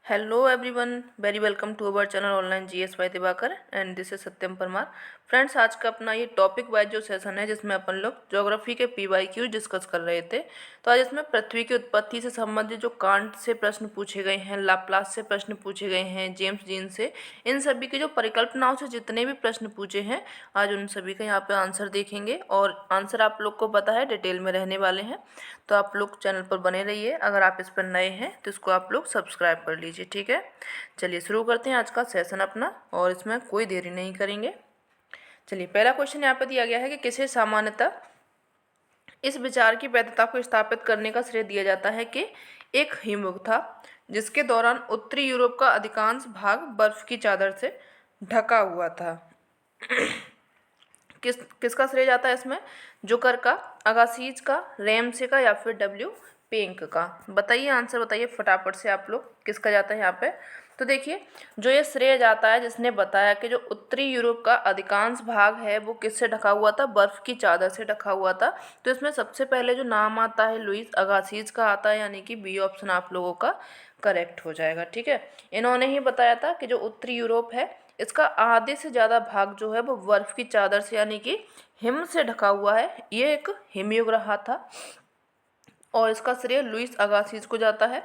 Hello everyone, very welcome to our channel online GS by Diwakar and this is Satyam Parmar. Friends, आज का अपना ये topic wise जो session है जिसमें अपन लोग ज्योग्राफी के पीवाईक्यू डिस्कस कर रहे थे। तो आज इसमें पृथ्वी की उत्पत्ति से संबंधित जो कांट से प्रश्न पूछे गए हैं, लाप्लास से प्रश्न पूछे गए हैं, जेम्स जीन से, इन सभी की जो परिकल्पनाओं से जितने भी प्रश्न पूछे हैं आज उन सभी का यहाँ पे आंसर देखेंगे। और आंसर आप लोग को पता है डिटेल में रहने वाले हैं, तो आप लोग चैनल पर बने रहिए। अगर आप इस पर नए हैं तो इसको आप लोग सब्सक्राइब कर लीजिए, ठीक है। चलिए शुरू करते हैं आज का सेशन अपना, और इसमें कोई देरी नहीं करेंगे। चलिए, पहला क्वेश्चन यहाँ पर दिया गया है कि किसे सामान्यतः इस विचार की वैधता को स्थापित करने का श्रेय दिया जाता है कि एक हिमयुग था जिसके दौरान उत्तरी यूरोप का अधिकांश भाग बर्फ की चादर से ढका हुआ था। किसका श्रेय जाता है इसमें? जोकर का, अगासीज का, रेमसे का, या फिर डब्ल्यू पेंक का? बताइए, आंसर बताइए फटाफट से आप लोग, किसका जाता है यहाँ पे? तो देखिए, जो ये श्रेय जाता है जिसने बताया कि जो उत्तरी यूरोप का अधिकांश भाग है वो किससे ढका हुआ था? बर्फ़ की चादर से ढका हुआ था। तो इसमें सबसे पहले जो नाम आता है लुईस अगासीज का आता है, यानी कि बी ऑप्शन आप लोगों का करेक्ट हो जाएगा, ठीक है। इन्होंने ही बताया था कि जो उत्तरी यूरोप है इसका आधे से ज़्यादा भाग जो है वो बर्फ़ की चादर से यानी कि हिम से ढका हुआ है। ये एक हिमयुग रहा था और इसका श्रेय लुईस अगासीज को जाता है।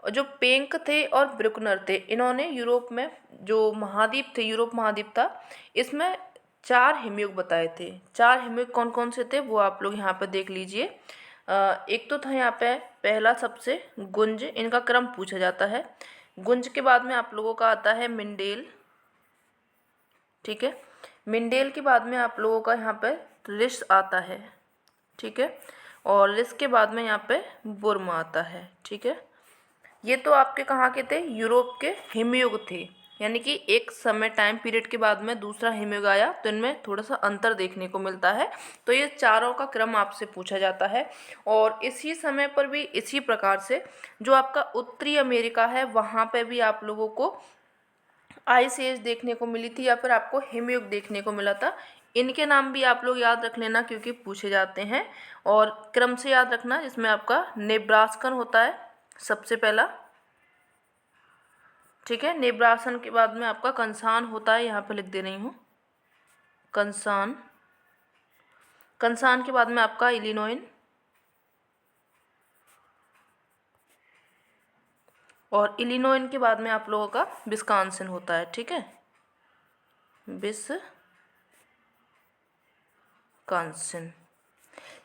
और जो पेंक थे और ब्रुकनर थे, इन्होंने यूरोप में जो महाद्वीप थे, यूरोप महाद्वीप था, इसमें 4 हिमयुग बताए थे। 4 हिमयुग कौन कौन से थे वो आप लोग यहाँ पर देख लीजिए। एक तो था यहाँ पे पहला सबसे गुंज, इनका क्रम पूछा जाता है। गुंज के बाद में आप लोगों का आता है मिंडेल, ठीक है। मिंडेल के बाद में आप लोगों का यहाँ पे रिस आता है, ठीक है। और रिस के बाद में यहाँ पे बुर्म आता है, ठीक है। ये तो आपके कहाँ के थे? यूरोप के हिमयुग थे, यानी कि एक समय टाइम पीरियड के बाद में दूसरा हिमयुग आया, तो इनमें थोड़ा सा अंतर देखने को मिलता है। तो ये चारों का क्रम आपसे पूछा जाता है। और इसी समय पर भी इसी प्रकार से जो आपका उत्तरी अमेरिका है वहाँ पे भी आप लोगों को आइस एज देखने को मिली थी, या फिर आपको हिमयुग देखने को मिला था। इनके नाम भी आप लोग याद रख लेना क्योंकि पूछे जाते हैं। और क्रम से याद रखना, जिसमें आपका नेब्रास्कन होता है सबसे पहला, ठीक है। नेब्रास्कन के बाद में आपका कंसान होता है, यहाँ पे लिख दे रही हूँ कंसान। कंसान के बाद में आपका इलिनोइन, और इलिनोइन के बाद में आप लोगों का विस्कॉन्सिन होता है, ठीक है। विस्कॉन्सिन,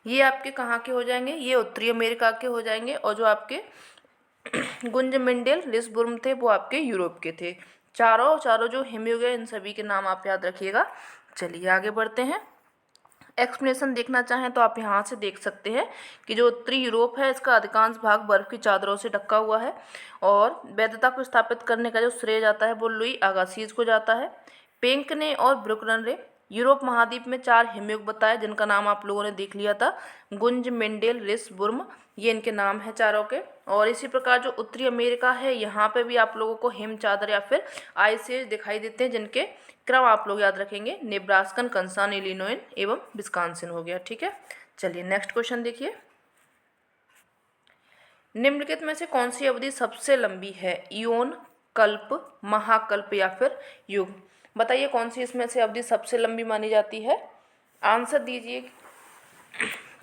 ये आपके कहाँ के हो जाएंगे? ये उत्तरी अमेरिका के हो जाएंगे। और जो आपके गुंज मिंडेल लिस्बुर्म थे वो आपके यूरोप के थे। चारों जो हिमयुग है इन सभी के नाम आप याद रखिएगा। चलिए आगे बढ़ते हैं। एक्सप्लेनेशन देखना चाहें तो आप यहाँ से देख सकते हैं कि जो उत्तरी यूरोप है इसका अधिकांश भाग बर्फ़ की चादरों से ढका हुआ है। और वैधता को स्थापित करने का जो श्रेय जाता है वो लुई अगासीज को जाता है। पेंक ने और ब्रुकनर ने यूरोप महाद्वीप में 4 हिमयुग बताए जिनका नाम आप लोगों ने देख लिया था, गुंज मेंडेल रिस बुर्म, ये इनके नाम हैं चारों के। और इसी प्रकार जो उत्तरी अमेरिका है यहाँ पे भी आप लोगों को हिम चादर या फिर आइस एज दिखाई देते हैं, जिनके क्रम आप लोग याद रखेंगे, नेब्रास्कन, कंसान, इलिनोइन एवं विस्कॉन्सिन हो गया, ठीक है। चलिए नेक्स्ट क्वेश्चन देखिए। निम्नलिखित में से कौन सी अवधि सबसे लंबी है? इयोन, कल्प, महाकल्प या फिर युग? बताइए कौन सी इसमें से अवधि सबसे लंबी मानी जाती है? आंसर दीजिए,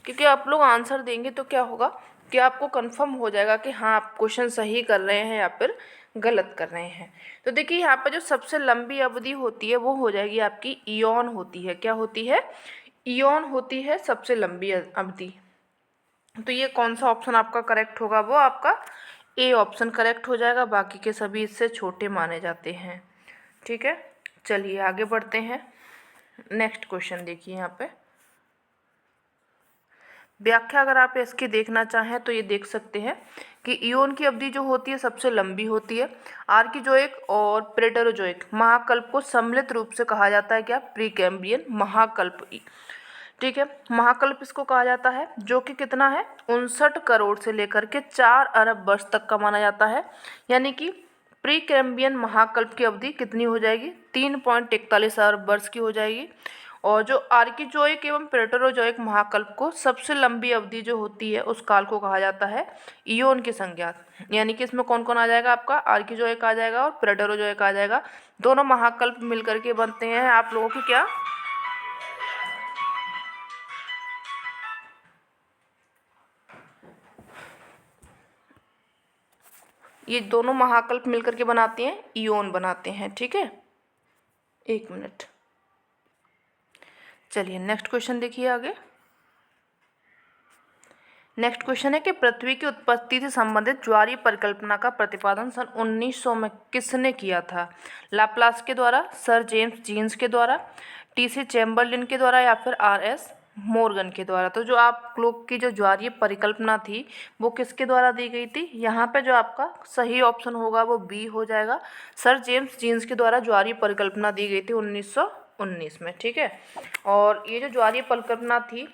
क्योंकि आप लोग आंसर देंगे तो क्या होगा कि आपको कंफर्म हो जाएगा कि हाँ आप क्वेश्चन सही कर रहे हैं या फिर गलत कर रहे हैं। तो देखिए यहाँ पर जो सबसे लंबी अवधि होती है वो हो जाएगी आपकी इयोन होती है। क्या होती है? इयोन होती है सबसे लंबी अवधि। तो ये कौन सा ऑप्शन आपका करेक्ट होगा? वो आपका ए ऑप्शन करेक्ट हो जाएगा, बाकी के सभी इससे छोटे माने जाते हैं, ठीक है। चलिए आगे बढ़ते हैं। नेक्स्ट क्वेश्चन देखिए, यहाँ पे व्याख्या अगर आप इसकी देखना चाहें तो ये देख सकते हैं कि इयोन की अवधि जो होती है सबसे लंबी होती है। आर्किजोइक और प्रेटरोजोइक महाकल्प को सम्मिलित रूप से कहा जाता है क्या? प्रीकैम्ब्रियन महाकल्प, ठीक है। महाकल्प इसको कहा जाता है, जो कि कितना है? 59 करोड़ से लेकर के 4 अरब वर्ष तक का माना जाता है। यानी कि प्रीकैम्ब्रियन महाकल्प की अवधि कितनी हो जाएगी? 3.41 अरब वर्ष की हो जाएगी। और जो आर्किजोइक एवं प्रोटेरोजोइक महाकल्प को सबसे लंबी अवधि जो होती है उस काल को कहा जाता है इयोन की संज्ञात। यानी कि इसमें कौन कौन आ जाएगा, आपका आर्किजोइक आ जाएगा और प्रोटेरोजोइक आ जाएगा। दोनों महाकल्प मिलकर के बनते हैं आप लोगों की क्या, ये दोनों महाकल्प मिलकर के बनाते हैं इयोन बनाते हैं। ठीक है, एक मिनट। चलिए नेक्स्ट क्वेश्चन देखिए आगे। नेक्स्ट क्वेश्चन है कि पृथ्वी की उत्पत्ति से संबंधित ज्वारीय परिकल्पना का प्रतिपादन सन 1900 में किसने किया था? लाप्लास के द्वारा, सर जेम्स जीन्स के द्वारा, टीसी चैम्बरलिन के द्वारा या फिर आरएस मॉर्गन के द्वारा। तो जो आप लोग की जो ज्वारीय परिकल्पना थी वो किसके द्वारा दी गई थी? यहाँ पे जो आपका सही ऑप्शन होगा वो बी हो जाएगा। सर जेम्स जीन्स के द्वारा ज्वारीय परिकल्पना दी गई थी 1919 में। ठीक है, और ये जो ज्वारीय परिकल्पना थी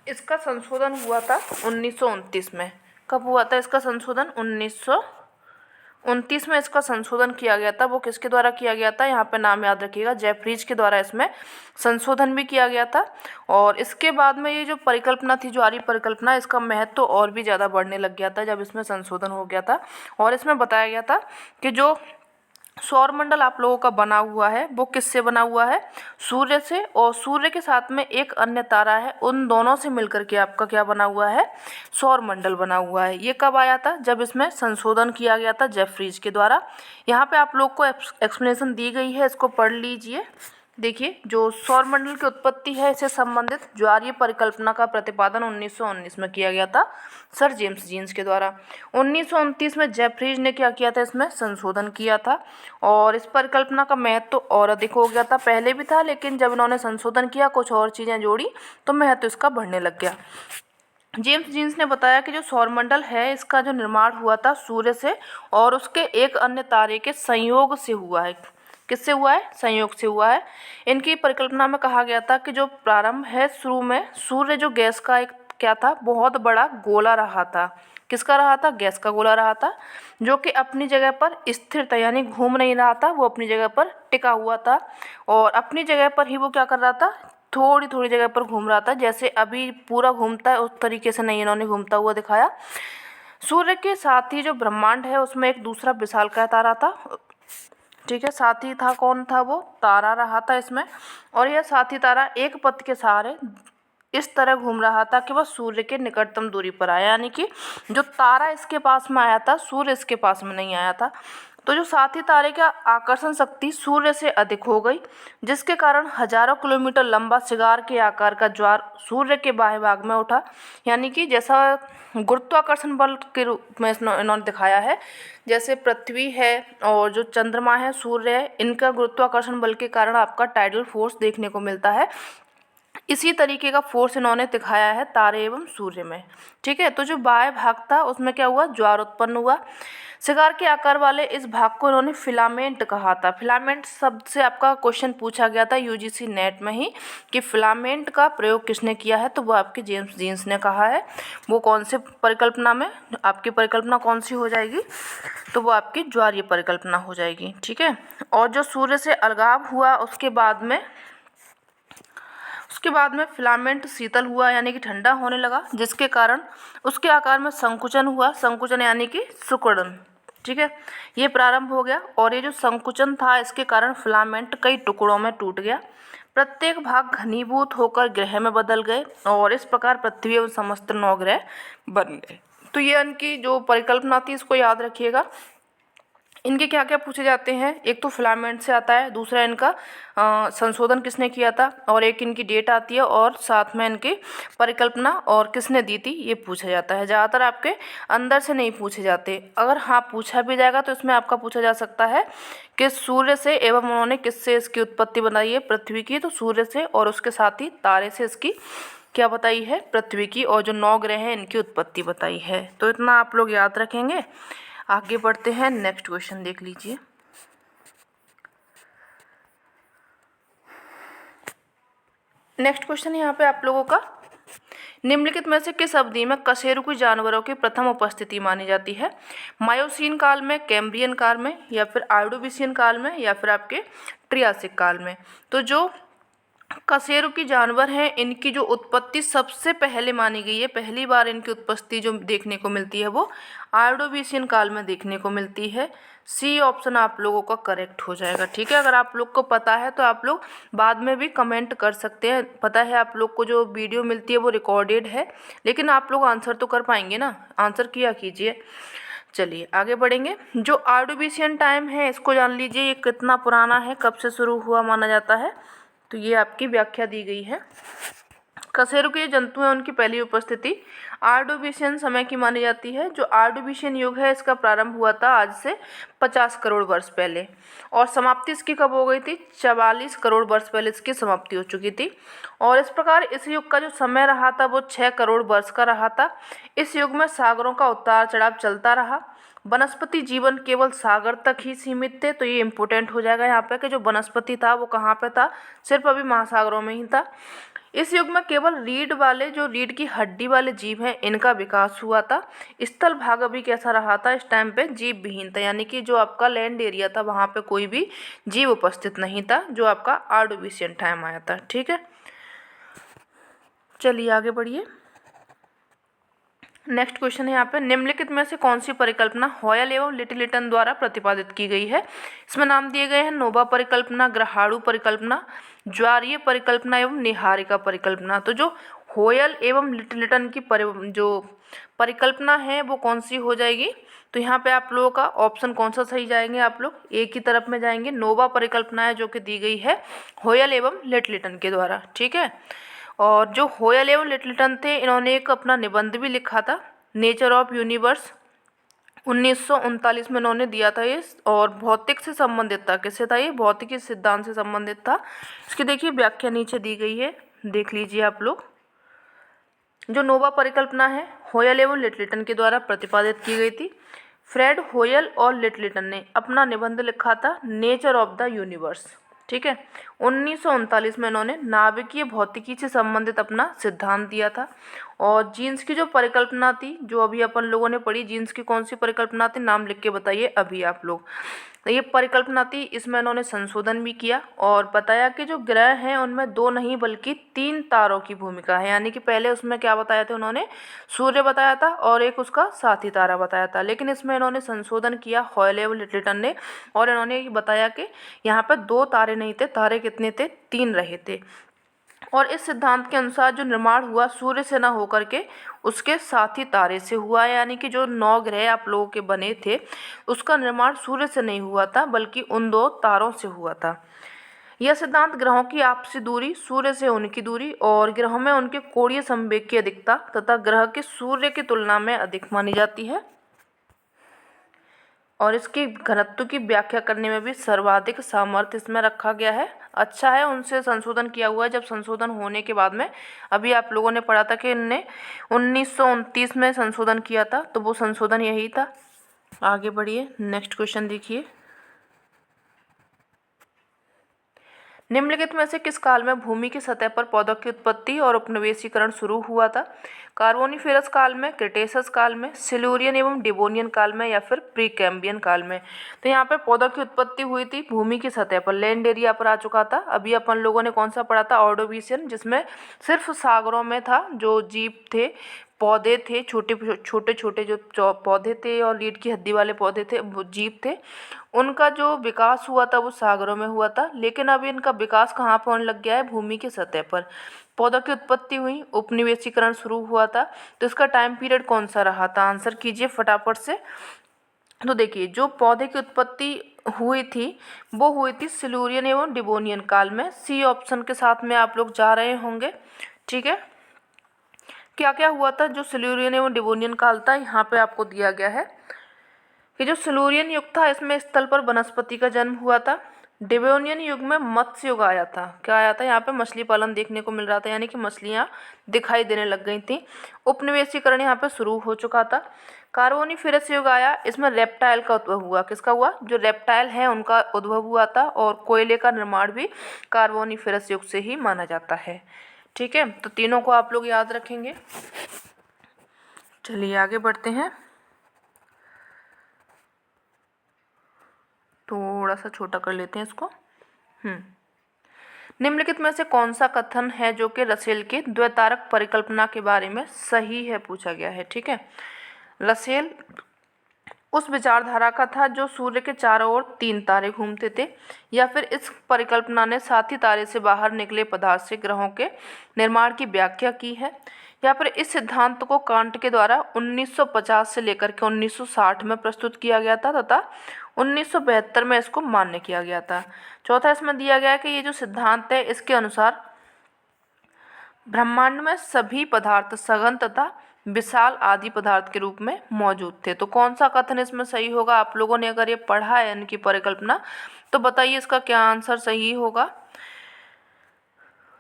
इसका संशोधन हुआ था 1929 में। कब हुआ था इसका संशोधन? 1929 में इसका संशोधन किया गया था। वो किसके द्वारा किया गया था? यहाँ पे नाम याद रखिएगा, जेफ्रीज के द्वारा इसमें संशोधन भी किया गया था। और इसके बाद में ये जो परिकल्पना थी, ज्वारीय परिकल्पना, इसका महत्व तो और भी ज़्यादा बढ़ने लग गया था जब इसमें संशोधन हो गया था। और इसमें बताया गया था कि जो सौरमंडल आप लोगों का बना हुआ है वो किससे बना हुआ है? सूर्य से, और सूर्य के साथ में एक अन्य तारा है, उन दोनों से मिलकर के आपका क्या बना हुआ है? सौरमंडल बना हुआ है। ये कब आया था? जब इसमें संशोधन किया गया था जेफ्रीज के द्वारा। यहाँ पे आप लोग को एक्सप्लेनेशन दी गई है, इसको पढ़ लीजिए। देखिए, जो सौरमंडल की उत्पत्ति है इससे संबंधित ज्वारीय परिकल्पना का प्रतिपादन 1919 में किया गया था सर जेम्स जीन्स के द्वारा। 1929 में जेफ्रीज ने क्या किया था? इसमें संशोधन किया था और इस परिकल्पना का महत्व तो और अधिक हो गया था। पहले भी था लेकिन जब इन्होंने संशोधन किया, कुछ और चीज़ें जोड़ी, तो महत्व इसका बढ़ने लग गया। जेम्स जीन्स ने बताया कि जो सौरमंडल है इसका जो निर्माण हुआ था सूर्य से और उसके एक अन्य तारे के संयोग से हुआ है। किससे हुआ है? संयोग से हुआ है। इनकी परिकल्पना में कहा गया था कि जो प्रारंभ है, शुरू में सूर्य जो गैस का एक क्या था? बहुत बड़ा गोला रहा था। किसका रहा था? गैस का गोला रहा था, जो कि अपनी जगह पर स्थिर था, यानी घूम नहीं रहा था, वो अपनी जगह पर टिका हुआ था। और अपनी जगह पर ही वो क्या कर रहा था? थोड़ी थोड़ी जगह पर घूम रहा था। जैसे अभी पूरा घूमता है उस तरीके से नहीं इन्होंने घूमता हुआ दिखाया। सूर्य के साथ ही जो ब्रह्मांड है उसमें एक दूसरा विशालकाय तारा था। ठीक है, साथी था, कौन था वो? तारा रहा था इसमें। और यह साथी तारा एक पथ के सहारे इस तरह घूम रहा था कि वह सूर्य के निकटतम दूरी पर आया, यानी कि जो तारा इसके पास में आया था, सूर्य इसके पास में नहीं आया था। तो जो साथी तारे का आकर्षण शक्ति सूर्य से अधिक हो गई, जिसके कारण हजारों किलोमीटर लंबा सिगार के आकार का ज्वार सूर्य के बाह्य भाग में उठा। यानी कि जैसा गुरुत्वाकर्षण बल के रूप में इन्होंने दिखाया है, जैसे पृथ्वी है और जो चंद्रमा है, सूर्य है, इनका गुरुत्वाकर्षण बल के कारण आपका टाइडल फोर्स देखने को मिलता है। इसी तरीके का फोर्स इन्होंने दिखाया है तारे एवं सूर्य में। ठीक है, तो जो बाह्य भाग था उसमें क्या हुआ? ज्वार उत्पन्न हुआ। सिगार के आकार वाले इस भाग को इन्होंने फिलामेंट कहा था। फिलामेंट शब्द से आपका क्वेश्चन पूछा गया था यूजीसी नेट में ही कि फिलामेंट का प्रयोग किसने किया है, तो वो आपके जेम्स जीन्स ने कहा है। वो कौन से परिकल्पना में? आपकी परिकल्पना कौन सी हो जाएगी? तो वो आपकी ज्वारीय परिकल्पना हो जाएगी। ठीक है, और जो सूर्य से अलगाव हुआ उसके बाद में फिलामेंट शीतल हुआ, यानी कि ठंडा होने लगा, जिसके कारण उसके आकार में संकुचन हुआ। संकुचन यानी कि सिकुड़न। ठीक है, ये प्रारंभ हो गया और ये जो संकुचन था इसके कारण फिलामेंट कई टुकड़ों में टूट गया। प्रत्येक भाग घनीभूत होकर ग्रह में बदल गए और इस प्रकार पृथ्वी एवं समस्त 9 ग्रह बन गए। तो ये इनकी जो परिकल्पना थी इसको याद रखिएगा। इनके क्या क्या पूछे जाते हैं? एक तो फिलामेंट से आता है, दूसरा इनका संशोधन किसने किया था, और एक इनकी डेट आती है, और साथ में इनकी परिकल्पना और किसने दी थी, ये पूछा जाता है। ज़्यादातर आपके अंदर से नहीं पूछे जाते। अगर हाँ पूछा भी जाएगा तो इसमें आपका पूछा जा सकता है कि सूर्य से एवं उन्होंने किससे इसकी उत्पत्ति बनाई है? पृथ्वी की। तो सूर्य से और उसके साथ ही तारे से इसकी क्या बताई है? पृथ्वी की। और जो 9 ग्रह हैं इनकी उत्पत्ति बताई है। तो इतना आप लोग याद रखेंगे। आगे बढ़ते हैं, नेक्स्ट क्वेश्चन देख लीजिए। नेक्स्ट क्वेश्चन यहाँ पे आप लोगों का, निम्नलिखित में से किस अवधि में कशेरुकी जानवरों की प्रथम उपस्थिति मानी जाती है? मायोसीन काल में, कैम्ब्रियन काल में, या फिर आर्डोविशियन काल में, या फिर आपके ट्रियासिक काल में? तो जो कशेरुकी जानवर हैं, इनकी जो उत्पत्ति सबसे पहले मानी गई है, पहली बार इनकी उत्पत्ति जो देखने को मिलती है वो ऑर्डोविशियन काल में देखने को मिलती है। सी ऑप्शन आप लोगों का करेक्ट हो जाएगा। ठीक है, अगर आप लोग को पता है तो आप लोग बाद में भी कमेंट कर सकते हैं। पता है आप लोग को जो वीडियो मिलती है वो रिकॉर्डेड है, लेकिन आप लोग आंसर तो कर पाएंगे ना, आंसर किया कीजिए। चलिए आगे बढ़ेंगे। जो ऑर्डोविशियन टाइम है इसको जान लीजिए, ये कितना पुराना है, कब से शुरू हुआ माना जाता है, तो ये आपकी व्याख्या दी गई है। कशेरुकी जो जंतु हैं उनकी पहली उपस्थिति ऑर्डोविशियन समय की मानी जाती है। जो ऑर्डोविशियन युग है इसका प्रारंभ हुआ था आज से 50 करोड़ वर्ष पहले, और समाप्ति इसकी कब हो गई थी? 44 करोड़ वर्ष पहले इसकी समाप्ति हो चुकी थी। और इस प्रकार इस युग का जो समय रहा था वो 6 करोड़ वर्ष का रहा था। इस युग में सागरों का उतार चढ़ाव चलता रहा। वनस्पति जीवन केवल सागर तक ही सीमित थे, तो ये इम्पोर्टेंट हो जाएगा यहाँ पे कि जो वनस्पति था वो कहाँ पे था? सिर्फ अभी महासागरों में ही था। इस युग में केवल रीढ़ वाले, जो रीढ़ की हड्डी वाले जीव हैं, इनका विकास हुआ था। स्थल भाग अभी कैसा रहा था? इस टाइम पे जीव विहीन था, यानी कि जो आपका लैंड एरिया था वहाँ पे कोई भी जीव उपस्थित नहीं था, जो आपका ऑर्डोविशियन टाइम आया था। ठीक है, चलिए आगे बढ़िए। नेक्स्ट क्वेश्चन है यहाँ पे, निम्नलिखित में से कौन सी परिकल्पना हॉयल एवं लिटिलटन द्वारा प्रतिपादित की गई है? इसमें नाम दिए गए हैं नोवा परिकल्पना, ग्रहाणु परिकल्पना, ज्वारीय परिकल्पना एवं निहारिका परिकल्पना। तो जो हॉयल एवं लिटिलटन की जो परिकल्पना है वो कौन सी हो जाएगी? तो यहाँ पे आप लोगों का ऑप्शन कौन सा सही जाएंगे? आप लोग एक ही तरफ में जाएंगे। नोवा परिकल्पना है जो कि दी गई है हॉयल एवं लिटिलटन के द्वारा। ठीक है, और जो हॉयल एवं लिटिलटन थे इन्होंने एक अपना निबंध भी लिखा था, नेचर ऑफ यूनिवर्स, 1939 में इन्होंने दिया था ये, और भौतिक से संबंधित था। किससे था ये? भौतिकी सिद्धांत से संबंधित था। इसकी देखिए व्याख्या नीचे दी गई है, देख लीजिए आप लोग। जो नोवा परिकल्पना है हॉयल एवं लिटिलटन के द्वारा प्रतिपादित की गई थी। फ्रेड हॉयल और लिटिलटन ने अपना निबंध लिखा था नेचर ऑफ द यूनिवर्स। ठीक है, 1939 में इन्होंने नाभिकीय भौतिकी से संबंधित अपना सिद्धांत दिया था। और जीन्स की जो परिकल्पना थी, जो अभी अपन लोगों ने पढ़ी, जीन्स की कौन सी परिकल्पना थी? नाम लिख के बताइए अभी आप लोग। तो ये परिकल्पना थी, इसमें इन्होंने संशोधन भी किया और बताया कि जो ग्रह हैं उनमें 2 नहीं बल्कि 3 तारों की भूमिका है। यानी कि पहले उसमें क्या बताया था उन्होंने? सूर्य बताया था और एक उसका साथी तारा बताया था, लेकिन इसमें इन्होंने संशोधन किया हॉयल एवं लिटिलटन ने, और इन्होंने ये बताया कि यहाँ पर 2 तारे नहीं थे, तारे कितने थे? 3 रहे थे। और इस सिद्धांत के अनुसार जो निर्माण हुआ सूर्य से न होकर के उसके साथी तारे से हुआ है। यानी कि जो 9 ग्रह आप लोगों के बने थे उसका निर्माण सूर्य से नहीं हुआ था बल्कि उन 2 तारों से हुआ था। यह सिद्धांत ग्रहों की आपसी दूरी, सूर्य से उनकी दूरी और ग्रहों में उनके कोणीय संवेग की अधिकता तथा ग्रह के सूर्य की तुलना में अधिक मानी जाती है। और इसकी घनत्व की व्याख्या करने में भी सर्वाधिक सामर्थ्य इसमें रखा गया है। अच्छा है, उनसे संशोधन किया हुआ है। जब संशोधन होने के बाद में, अभी आप लोगों ने पढ़ा था कि इनने 1929 में संशोधन किया था, तो वो संशोधन यही था। आगे बढ़िए, नेक्स्ट क्वेश्चन देखिए। निम्नलिखित में से किस काल में भूमि की सतह पर पौधों की उत्पत्ति और उपनिवेशीकरण शुरू हुआ था? कार्बोनिफेरस काल में, क्रिटेशस काल में, सिल्यूरियन एवं डिवोनियन काल में, या फिर प्रीकैम्बियन काल में? तो यहाँ पे पौधों की उत्पत्ति हुई थी भूमि की सतह पर, लैंड एरिया पर आ चुका था। अभी अपन लोगों ने कौन सा पढ़ा था? ऑर्डोविशियन, जिसमें सिर्फ सागरों में था, जो जीव थे, पौधे थे, छोटे छोटे छोटे जो पौधे थे और लीड की हड्डी वाले पौधे थे, वो जीव थे, उनका जो विकास हुआ था वो सागरों में हुआ था। लेकिन अब इनका विकास कहाँ पर होने लग गया है? भूमि की सतह पर। पौधों की उत्पत्ति हुई, उपनिवेशीकरण शुरू हुआ था, तो इसका टाइम पीरियड कौन सा रहा था? आंसर कीजिए फटाफट से। तो देखिए, जो पौधे की उत्पत्ति हुई थी वो हुई थी सिल्यूरियन एवं डिवोनियन काल में। सी ऑप्शन के साथ में आप लोग जा रहे होंगे। ठीक है, क्या क्या हुआ था? जो सिल्यूरियन एवं डिवोनियन काल था, यहाँ पे आपको दिया गया है कि जो सिल्यूरियन युग था इसमें स्थल पर वनस्पति का जन्म हुआ था। डिवोनियन युग में मत्स्य युग आया था। क्या आया था? यहाँ पे मछली पालन देखने को मिल रहा था, यानी कि मछलियाँ दिखाई देने लग गई थी। उपनिवेशीकरण यहाँ पे शुरू हो चुका था। कार्बोनिफेरस युग आया, इसमें रेप्टाइल का उद्भव हुआ। किसका हुआ? जो रेप्टाइल हैं उनका उद्भव हुआ था, और कोयले का निर्माण भी कार्बोनिफेरस युग से ही माना जाता है। ठीक है, तो तीनों को आप लोग याद रखेंगे। चलिए आगे बढ़ते हैं। थोड़ा सा छोटा कर लेते हैं इसको। निम्नलिखित में से कौन सा कथन है जो कि रसेल के द्वैतारक परिकल्पना के बारे में सही है, पूछा गया है। ठीक है, रसेल उस विचारधारा का था जो सूर्य के चारों ओर 3 तारे घूमते थे, या फिर इस परिकल्पना ने साथी तारे से बाहर निकले पदार्थ से ग्रहों के निर्माण की व्याख्या की है, या फिर इस सिद्धांत को कांट के द्वारा 1950 से लेकर के 1960 में प्रस्तुत किया गया था तथा 1972 में इसको मान्य किया गया था। चौथा इसमें दिया गया है कि ये जो सिद्धांत है इसके अनुसार ब्रह्मांड में सभी पदार्थ सघन तथा विशाल आदि पदार्थ के रूप में मौजूद थे। तो कौन सा कथन इसमें सही होगा? आप लोगों ने अगर ये पढ़ा है इनकी परिकल्पना तो बताइए इसका क्या आंसर सही होगा।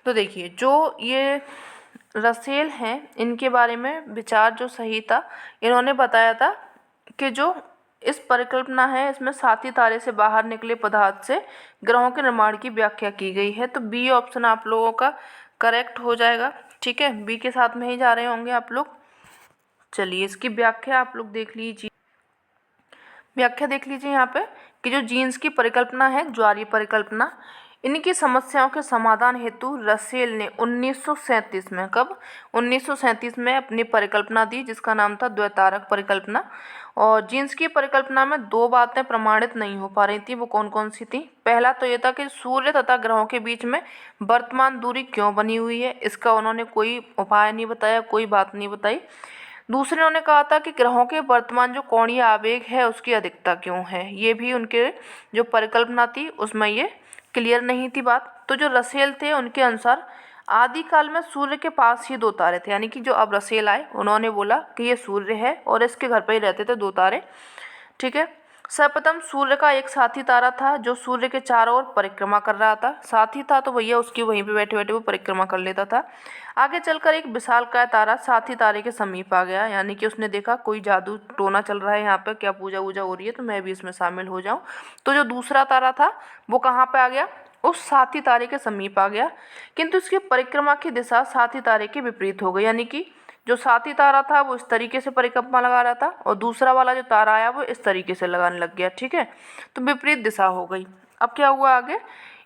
तो देखिए, जो ये रसेल हैं इनके बारे में विचार जो सही था, इन्होंने बताया था कि जो इस परिकल्पना है इसमें साथी तारे से बाहर निकले पदार्थ से ग्रहों के निर्माण की व्याख्या की गई है। तो बी ऑप्शन आप लोगों का करेक्ट हो जाएगा। ठीक है, बी के साथ में ही जा रहे होंगे आप लोग। चलिए इसकी व्याख्या आप लोग देख लीजिए। व्याख्या देख लीजिए यहाँ पे कि जो जीन्स की परिकल्पना है, ज्वारीय परिकल्पना, इनकी समस्याओं के समाधान हेतु रसेल ने 1937 में, कब 1937 में अपनी परिकल्पना दी जिसका नाम था द्वैतारक परिकल्पना। और जीन्स की परिकल्पना में 2 बातें प्रमाणित नहीं हो पा रही थी। वो कौन कौन सी थी? पहला तो ये था कि सूर्य तथा ग्रहों के बीच में वर्तमान दूरी क्यों बनी हुई है, इसका उन्होंने कोई उपाय नहीं बताया, कोई बात नहीं बताई। दूसरे उन्होंने कहा था कि ग्रहों के वर्तमान जो कोणीय आवेग है उसकी अधिकता क्यों है, ये भी उनके जो परिकल्पना थी उसमें ये क्लियर नहीं थी बात। तो जो रसेल थे उनके अनुसार आदिकाल में सूर्य के पास ही 2 तारे थे, यानी कि जो अब रसेल आए उन्होंने बोला कि ये सूर्य है और इसके घर पर ही रहते थे 2 तारे। ठीक है, सर्वप्रथम सूर्य का एक साथी तारा था जो सूर्य के चारों ओर परिक्रमा कर रहा था। साथी था तो भैया उसकी वहीं पे बैठे बैठे वो परिक्रमा कर लेता था। आगे चलकर एक विशालकाय तारा साथी तारे के समीप आ गया, यानी कि उसने देखा कोई जादू टोना चल रहा है यहाँ पे, क्या पूजा वूजा हो रही है, तो मैं भी इसमें शामिल हो जाऊँ। तो जो दूसरा तारा था वो कहाँ पे आ गया? उस साथी तारे के समीप आ गया, किंतु इसकी परिक्रमा की दिशा साथी तारे के विपरीत हो गई, यानी कि जो साथी तारा था वो इस तरीके से परिक्रमा लगा रहा था और दूसरा वाला जो तारा आया वो इस तरीके से लगाने लग गया। ठीक है, तो विपरीत दिशा हो गई। अब क्या हुआ आगे?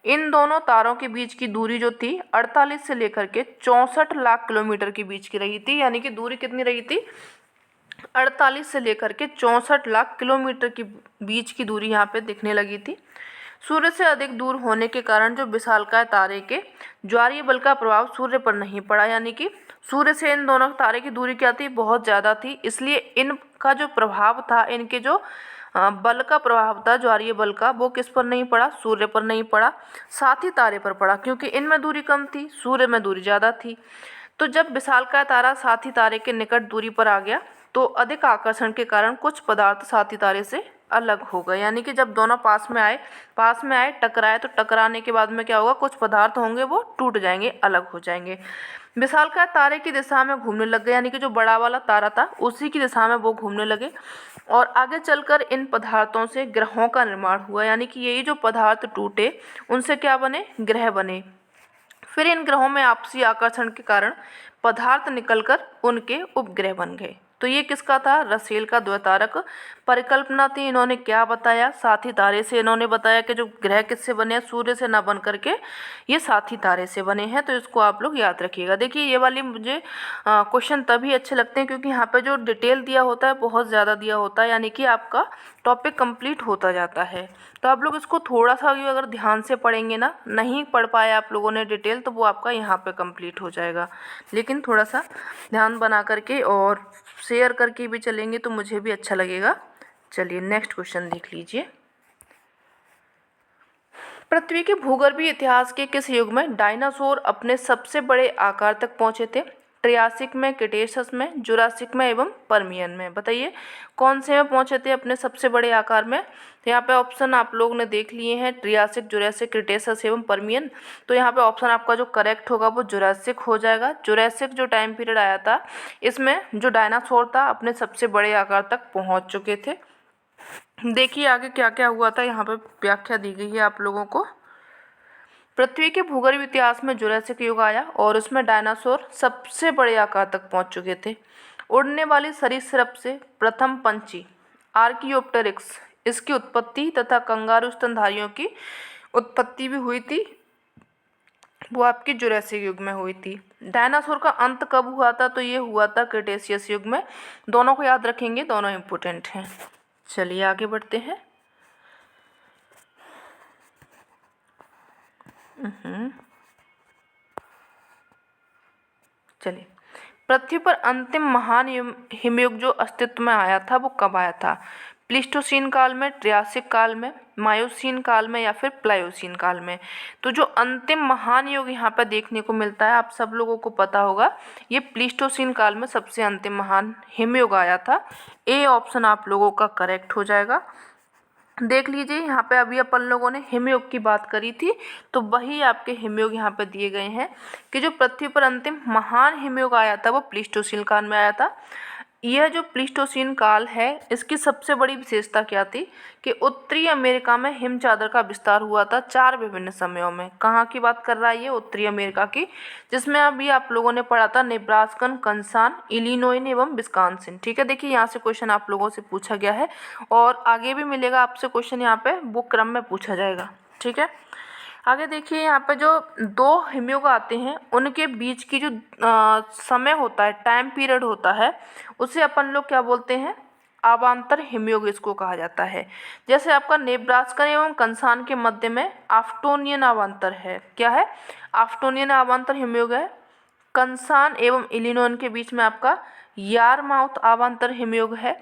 इन दोनों तारों के बीच की दूरी जो थी 48 से लेकर के 64 लाख किलोमीटर के बीच की रही थी, यानी कि दूरी कितनी रही थी? 48 से लेकर के 64 लाख किलोमीटर के बीच की दूरी यहाँ पे दिखने लगी थी। सूर्य से अधिक दूर होने के कारण जो विशालकाय तारे के ज्वारीय बल का प्रभाव सूर्य पर नहीं पड़ा, यानी कि सूर्य से इन दोनों तारे की दूरी क्या थी? बहुत ज़्यादा थी, इसलिए इनका जो प्रभाव था, इनके जो बल का प्रभाव था ज्वारीय बल का, वो किस पर नहीं पड़ा? सूर्य पर नहीं पड़ा, साथी तारे पर पड़ा, क्योंकि इनमें दूरी कम थी, सूर्य में दूरी ज़्यादा थी। तो जब विशालकाय तारा साथी तारे के निकट दूरी पर आ गया तो अधिक आकर्षण के कारण कुछ पदार्थ साथी तारे से अलग हो गए, यानी कि जब दोनों पास में आए टकराए, तो टकराने के बाद में क्या होगा? कुछ पदार्थ होंगे वो टूट जाएंगे, अलग हो जाएंगे। विशालकाय तारे की दिशा में घूमने लग गए, यानी कि जो बड़ा वाला तारा था उसी की दिशा में वो घूमने लगे और आगे चलकर इन पदार्थों से ग्रहों का निर्माण हुआ, यानी कि यही जो पदार्थ टूटे उनसे क्या बने? ग्रह बने। फिर इन ग्रहों में आपसी आकर्षण के कारण पदार्थ निकलकर उनके उपग्रह बन गए। तो ये किसका था? रसेल का द्वैतारक परिकल्पना थी। इन्होंने क्या बताया? साथी तारे से इन्होंने बताया कि जो ग्रह किससे बने हैं? सूर्य से ना बन करके ये साथी तारे से बने हैं। तो इसको आप लोग याद रखिएगा। देखिए ये वाली मुझे क्वेश्चन तभी अच्छे लगते हैं क्योंकि यहाँ पे जो डिटेल दिया होता है बहुत ज़्यादा दिया होता है, यानी कि आपका टॉपिक कंप्लीट होता जाता है। तो आप लोग इसको थोड़ा सा भी अगर ध्यान से पढ़ेंगे ना, नहीं पढ़ पाए आप लोगों ने डिटेल, तो वो आपका यहाँ पे कंप्लीट हो जाएगा। लेकिन थोड़ा सा ध्यान बना करके और शेयर करके भी चलेंगे तो मुझे भी अच्छा लगेगा। चलिए नेक्स्ट क्वेश्चन देख लीजिए। पृथ्वी के भूगर्भीय इतिहास के किस युग में डायनासोर अपने सबसे बड़े आकार तक पहुंचे थे? ट्रियासिक में, क्रिटेशियस में, जुरासिक में एवं पर्मियन में। बताइए कौन से में पहुंचे थे अपने सबसे बड़े आकार में? तो यहाँ पे ऑप्शन आप लोग ने देख लिए हैं, ट्रियासिक, जुरासिक, क्रिटेशियस एवं पर्मियन। तो यहाँ पे ऑप्शन आपका जो करेक्ट होगा वो जुरासिक हो जाएगा। जुरासिक जो टाइम पीरियड आया था इसमें जो डायनासोर था अपने सबसे बड़े आकार तक पहुँच चुके थे। देखिए आगे क्या क्या हुआ था, यहाँ पे व्याख्या दी गई है आप लोगों को। पृथ्वी के भूगर्भ इतिहास में जुरासिक युग आया और उसमें डायनासोर सबसे बड़े आकार तक पहुंच चुके थे। उड़ने वाली सरीसृप से प्रथम पंछी आर्कियोप्टेरिक्स, इसकी उत्पत्ति तथा कंगारू स्तनधारियों की उत्पत्ति भी हुई थी। वो आपकी जुरासिक युग में हुई थी। डायनासोर का अंत कब हुआ था? तो ये हुआ था क्रिटेशियस युग में। दोनों को याद रखेंगे, दोनों इम्पोर्टेंट हैं। चलिए आगे बढ़ते हैं। चलिए, पृथ्वी पर अंतिम महान हिमयुग जो अस्तित्व में आया था वो कब आया था? प्लीस्टोसीन काल में, ट्रियासिक काल में, मायोसीन काल में या फिर प्लायोसीन काल में? तो जो अंतिम महान युग यहाँ पर देखने को मिलता है, आप सब लोगों को पता होगा, ये प्लीस्टोसीन काल में सबसे अंतिम महान हिमयुग आया था। ए ऑप्शन आप लोगों का करेक्ट हो जाएगा। देख लीजिए यहाँ पे अभी अपन लोगों ने हिमयुग की बात करी थी, तो वही आपके हिमयुग यहाँ पे दिए गए हैं कि जो पृथ्वी पर अंतिम महान हिमयुग आया था वो प्लीस्टोसीन काल में आया था। यह जो प्लीस्टोसीन काल है, इसकी सबसे बड़ी विशेषता क्या थी कि उत्तरी अमेरिका में हिम चादर का विस्तार हुआ था 4 विभिन्न समयों में। कहाँ की बात कर रहा है ये? उत्तरी अमेरिका की, जिसमें अभी आप लोगों ने पढ़ा था नेब्रास्कन, कंसान, इलिनोइन एवं विस्कॉन्सिन। ठीक है, देखिए यहाँ से क्वेश्चन आप लोगों से पूछा गया है और आगे भी मिलेगा आपसे क्वेश्चन, यहाँ पे वो क्रम में पूछा जाएगा। ठीक है, आगे देखिए यहाँ पे जो 2 हिमयुग आते हैं उनके बीच की जो समय होता है, टाइम पीरियड होता है, उसे अपन लोग क्या बोलते हैं? अवांतर हिमयुग इसको कहा जाता है। जैसे आपका नेब्रास्का एवं कंसान के मध्य में आफ्टोनियन अवांतर है। क्या है? आफ्टोनियन अवांतर हिमयुग है। कंसान एवं इलिनोइन के बीच में आपका यारमाउथ अवांतर हिमयुग है।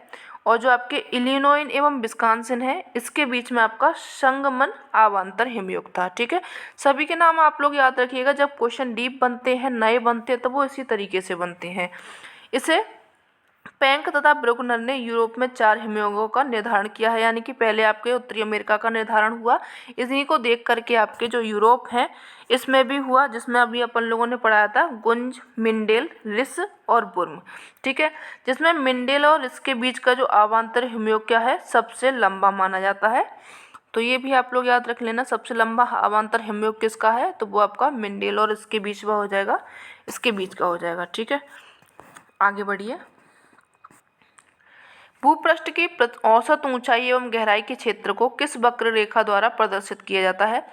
और जो आपके इलिनोइन एवं विस्कॉन्सिन है, इसके बीच में आपका संगमन अवांतर हिमयुग था। ठीक है, सभी के नाम आप लोग याद रखिएगा। जब क्वेश्चन डीप बनते हैं, नए बनते हैं, तो वो इसी तरीके से बनते हैं। इसे पेंक तथा ब्रुकनर ने यूरोप में 4 हिमयुगों का निर्धारण किया है, यानी कि पहले आपके उत्तरी अमेरिका का निर्धारण हुआ, इन्हीं को देख करके आपके जो यूरोप है इसमें भी हुआ, जिसमें अभी अपन लोगों ने पढ़ाया था गुंज, मिंडेल, रिस और बुर्म। ठीक है, जिसमें मिंडेल और रिस के बीच का जो अवांतर हिमयुग क्या है? सबसे लंबा माना जाता है। तो ये भी आप लोग याद रख लेना, सबसे लंबा अवांतर हिमयुग किसका है? तो वो आपका मिंडेल और इसके बीच का हो जाएगा, इसके बीच का हो जाएगा। ठीक है, आगे बढ़िए। भूपृष्ठ की औसत ऊंचाई एवं गहराई के क्षेत्र को किस वक्र रेखा द्वारा प्रदर्शित किया जाता है?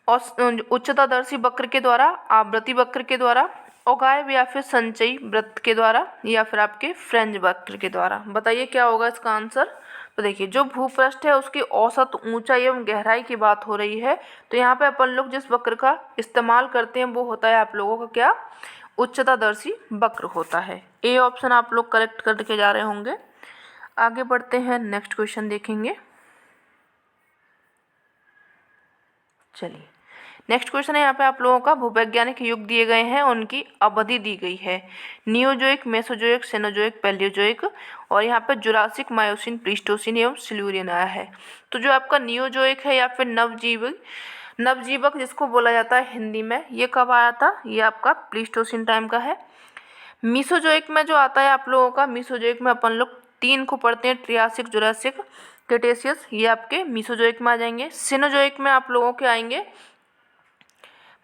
उच्चतादर्शी वक्र के द्वारा, आवृत्ति वक्र के द्वारा, ओगाइव या फिर संचयी वृत्त के द्वारा, या फिर आपके फ्रेंच वक्र के द्वारा? बताइए क्या होगा इसका आंसर। तो देखिए, जो भूपृष्ठ है उसकी औसत ऊंचाई एवं गहराई की बात हो रही है, तो यहाँ पे अपन लोग जिस वक्र का इस्तेमाल करते हैं वो होता है आप लोगों का क्या? उच्चतादर्शी वक्र होता है। ए ऑप्शन आप लोग करेक्ट करके जा रहे होंगे। आगे बढ़ते हैं, नेक्स्ट क्वेश्चन देखेंगे। चलिए, नेक्स्ट क्वेश्चन है यहाँ पे आप लोगों का भूवैज्ञानिक युग दिए गए हैं, उनकी अवधि दी गई है। नियोजोइक, मेसोजोइक, सेनोजोइक, पैलियोजोइक, और यहाँ पे जुरासिक, मायोसिन, प्लीस्टोसिन एवं सिल्यूरियन आया है। तो जो आपका नियोजोइक है या फिर नवजीवक जिसको बोला जाता है हिंदी में, ये कब आया था? ये आपका प्लीस्टोसिन टाइम का है। मीसोजोइक में जो आता है आप लोगों का, मीसोजोइक में अपन लोग 3 को पढ़ते हैं, ट्रियासिक, जुरासिक, क्रिटेशियस, ये आपके मीसोजोइक में आ जाएंगे। सिनोजोइक में आप लोगों के आएंगे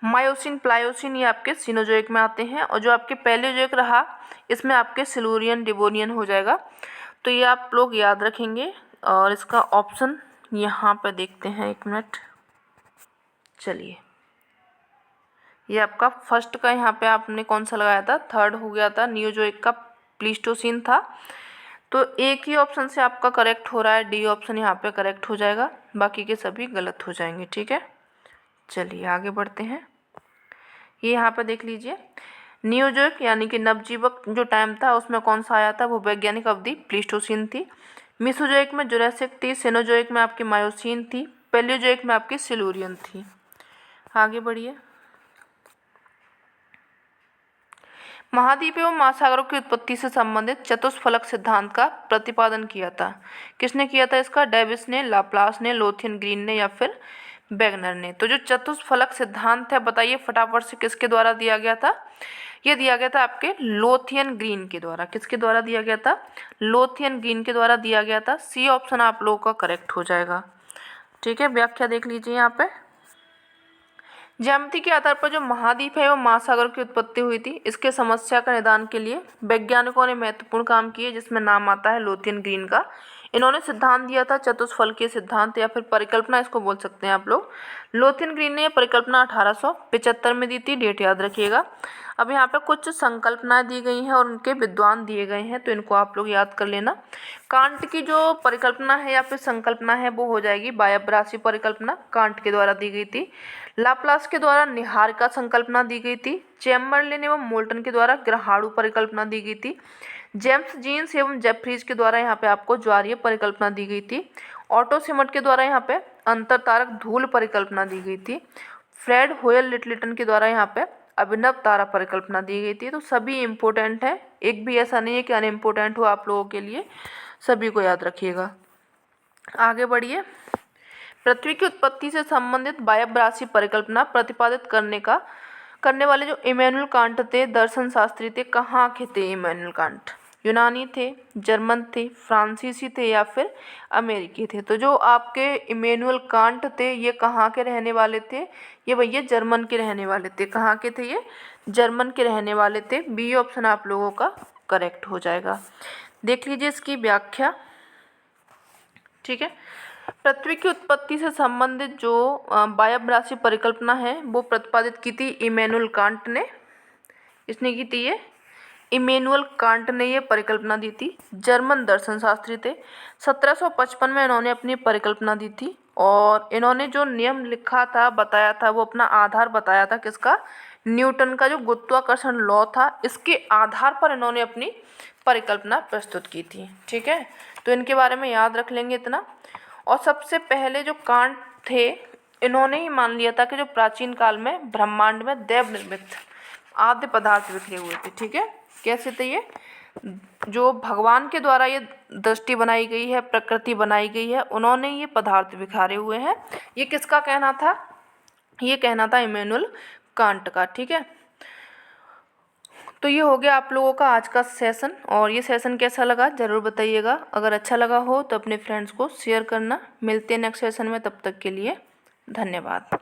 मायोसिन, प्लायोसिन, ये आपके सिनोजोइक में आते हैं। और जो आपके पैलियोजोइक रहा, इसमें आपके सिल्यूरियन, डिवोनियन हो जाएगा। तो ये आप लोग याद रखेंगे। और इसका ऑप्शन यहाँ पे देखते हैं, 1 मिनट। चलिए, ये आपका फर्स्ट का यहाँ पे आपने कौन सा लगाया था? 3rd हो गया था, नियोजोइक का प्लीस्टोसिन था। तो एक ही ऑप्शन से आपका करेक्ट हो रहा है, डी ऑप्शन यहाँ पे करेक्ट हो जाएगा, बाकी के सभी गलत हो जाएंगे। ठीक है, चलिए आगे बढ़ते हैं। ये यहाँ पे देख लीजिए, नियोजोइक यानी कि नवजीवक जो टाइम था उसमें कौन सा आया था? वो वैज्ञानिक अवधि प्लीस्टोसिन थी। मीसोजोइक में जुरासिक थी, सेनोजोइक में आपकी मायोसिन थी, पैलियोजोइक में आपकी सिल्यूरियन थी। आगे बढ़िए। महाद्वीप एवं महासागरों की उत्पत्ति से संबंधित चतुष्फलक सिद्धांत का प्रतिपादन किया था। किसने किया था इसका? डेविस ने, लाप्लास ने, लोथियन ग्रीन ने या फिर वेगनर ने? तो जो चतुष्फलक सिद्धांत है, बताइए फटाफट से किसके द्वारा दिया गया था? ये दिया गया था आपके लोथियन ग्रीन के द्वारा। किसके द्वारा दिया गया था? लोथियन ग्रीन के द्वारा दिया गया था। सी ऑप्शन आप लोगों का करेक्ट हो जाएगा। ठीक है, व्याख्या देख लीजिए यहाँ पे। ज्यामिति के आधार पर जो महाद्वीप है वो महासागर की उत्पत्ति हुई थी, इसके समस्या का निदान के लिए वैज्ञानिकों ने महत्वपूर्ण काम किए, जिसमें नाम आता है लोथियन ग्रीन का। इन्होंने सिद्धांत दिया था चतुष्फलकीय सिद्धांत या फिर परिकल्पना इसको बोल सकते हैं आप लोग। लोथिन ग्रीन ने ये परिकल्पना 1875 में दी थी, डेट याद रखिएगा। अब यहाँ पे कुछ संकल्पनाएं दी गई हैं और उनके विद्वान दिए गए हैं, तो इनको आप लोग याद कर लेना। कांट की जो परिकल्पना है या फिर संकल्पना है वो हो जाएगी बायबरासी परिकल्पना, कांट के द्वारा दी गई थी। लाप्लास के द्वारा निहारिका संकल्पना दी गई थी। चैम्बरलेन एवं मोल्टन के द्वारा ग्रहाणु परिकल्पना दी गई थी। जेम्स जीन्स एवं जेफ्रीज के द्वारा यहाँ पे आपको ज्वारीय परिकल्पना दी गई थी। ऑटो सिमट के द्वारा यहाँ पे अंतरतारक धूल परिकल्पना दी गई थी। फ्रेड होयल लिटलिटन के द्वारा यहाँ पे अभिनव तारा परिकल्पना दी गई थी। तो सभी इम्पोर्टेंट है, एक भी ऐसा नहीं है कि अनइम्पोर्टेंट हो आप लोगों के लिए, सभी को याद रखिएगा। आगे बढ़िए। पृथ्वी की उत्पत्ति से संबंधित बायबरासी परिकल्पना प्रतिपादित करने वाले जो इमैनुअल कांट थे, दर्शन शास्त्री थे, कहाँ के थे इमैनुअल कांट? यूनानी थे, जर्मन थे, फ्रांसीसी थे या फिर अमेरिकी थे? तो जो आपके इमैनुअल कांट थे ये कहाँ के रहने वाले थे? ये भैया जर्मन के रहने वाले थे। कहाँ के थे ये? जर्मन के रहने वाले थे। बी ऑप्शन आप लोगों का करेक्ट हो जाएगा। देख लीजिए इसकी व्याख्या, ठीक है। पृथ्वी की उत्पत्ति से संबंधित जो बायबरासी परिकल्पना है वो प्रतिपादित की थी इमैनुअल कांट ने। इसने की थी ये इमैनुअल कांट ने ये परिकल्पना दी थी। जर्मन दर्शन शास्त्री थे। 1755 में इन्होंने अपनी परिकल्पना दी थी और इन्होंने जो नियम लिखा था, बताया था, वो अपना आधार बताया था किसका? न्यूटन का जो गुरुत्वाकर्षण लॉ था, इसके आधार पर इन्होंने अपनी परिकल्पना प्रस्तुत की थी, ठीक है। तो इनके बारे में याद रख लेंगे इतना। और सबसे पहले जो कांट थे इन्होंने ही मान लिया था कि जो प्राचीन काल में ब्रह्मांड में दैव निर्मित आद्य पदार्थ बिखरे हुए थे, ठीक है। कैसे थे ये? जो भगवान के द्वारा ये दृष्टि बनाई गई है, प्रकृति बनाई गई है, उन्होंने ये पदार्थ बिखारे हुए हैं। ये किसका कहना था? ये कहना था इमैनुअल कांट का, ठीक है। तो ये हो गया आप लोगों का आज का सेशन। और ये सेशन कैसा लगा ज़रूर बताइएगा। अगर अच्छा लगा हो तो अपने फ्रेंड्स को शेयर करना। मिलते हैं नेक्स्ट सेशन में, तब तक के लिए धन्यवाद।